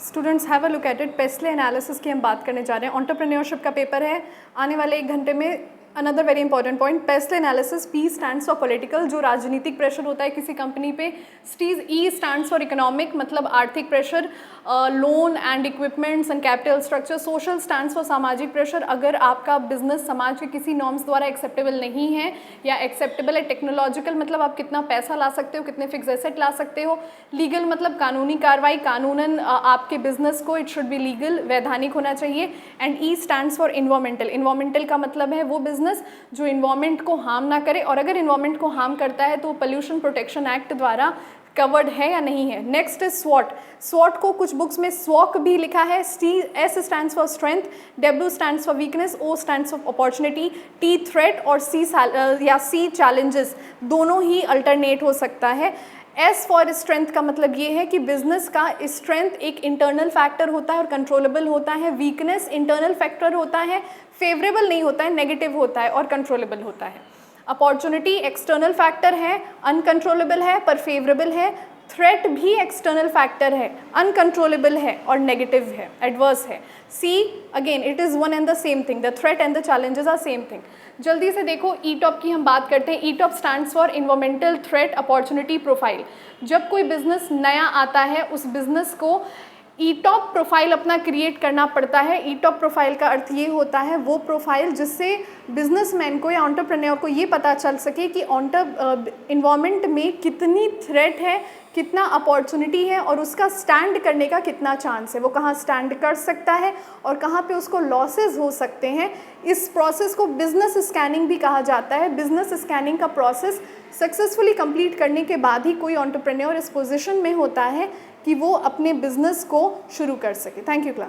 Students have a look at it. PESTLE analysis की हम बात करने जा रहे हैं। एंटरप्रेन्योरशिप का पेपर है आने वाले 1 घंटे में। Another very important point, PESTLE analysis. P stands for political, जो राजनीतिक प्रेशर होता है किसी कंपनी पे। ई स्टैंड्स फॉर इकोनॉमिक, मतलब आर्थिक pressure, loan and equipments and capital structure. Social stands for सामाजिक प्रेशर, अगर आपका बिजनेस समाज के किसी नॉर्म्स द्वारा एक्सेप्टेबल नहीं है या एक्सेप्टेबल है। टेक्नोलॉजिकल, मतलब आप कितना पैसा ला सकते हो, कितने फिक्स एसेट ला सकते हो। लीगल, मतलब कानूनी कार्रवाई, कानूनन आपके बिजनेस को इट शुड बी लीगल, वैधानिक होना चाहिए। And E stands for environmental. Environmental का मतलब है वो बिजनेस जो इन्वायरमेंट को हार्म ना करे, और अगर इन्वायरमेंट को हार्म करता है तो पोल्यूशन प्रोटेक्शन एक्ट द्वारा कवर्ड है या नहीं है। Next is स्वॉट। स्वॉट को कुछ बुक्स में स्वॉक भी लिखा है। S stands for strength, W stands for weakness, O stands for opportunity, T threat और सी चैलेंजेस, दोनों ही अल्टरनेट हो सकता है। एस फॉर स्ट्रेंथ का मतलब ये है कि बिजनेस का स्ट्रेंथ एक इंटरनल फैक्टर होता है और कंट्रोलेबल होता है। वीकनेस इंटरनल फैक्टर होता है, फेवरेबल नहीं होता है, नेगेटिव होता है और कंट्रोलेबल होता है। अपॉर्चुनिटी एक्सटर्नल फैक्टर है, अनकंट्रोलेबल है पर फेवरेबल है। थ्रेट भी एक्सटर्नल फैक्टर है, अनकंट्रोलेबल है और नेगेटिव है, एडवर्स है। See again it is one and the same thing, the threat and the challenges are same thing. जल्दी से देखो, ई टॉप की हम बात करते हैं। E TOP stands for environmental threat opportunity profile. जब कोई बिजनेस नया आता है उस बिजनेस को ई टॉप प्रोफाइल अपना क्रिएट करना पड़ता है। ई टॉप प्रोफाइल का अर्थ ये होता है वो प्रोफाइल जिससे बिजनेसमैन को या एंटरप्रेन्योर को ये पता चल सके कि इन्वायरमेंट में कितनी थ्रेट है, कितना अपॉर्चुनिटी है और उसका स्टैंड करने का कितना चांस है, वो कहाँ स्टैंड कर सकता है और कहाँ पे उसको लॉसेस हो सकते हैं। इस प्रोसेस को बिजनेस स्कैनिंग भी कहा जाता है। बिजनेस स्कैनिंग का प्रोसेस सक्सेसफुली कंप्लीट करने के बाद ही कोई एंटरप्रेन्योर इस पोजीशन में होता है कि वो अपने बिजनेस को शुरू कर सके। Thank you class.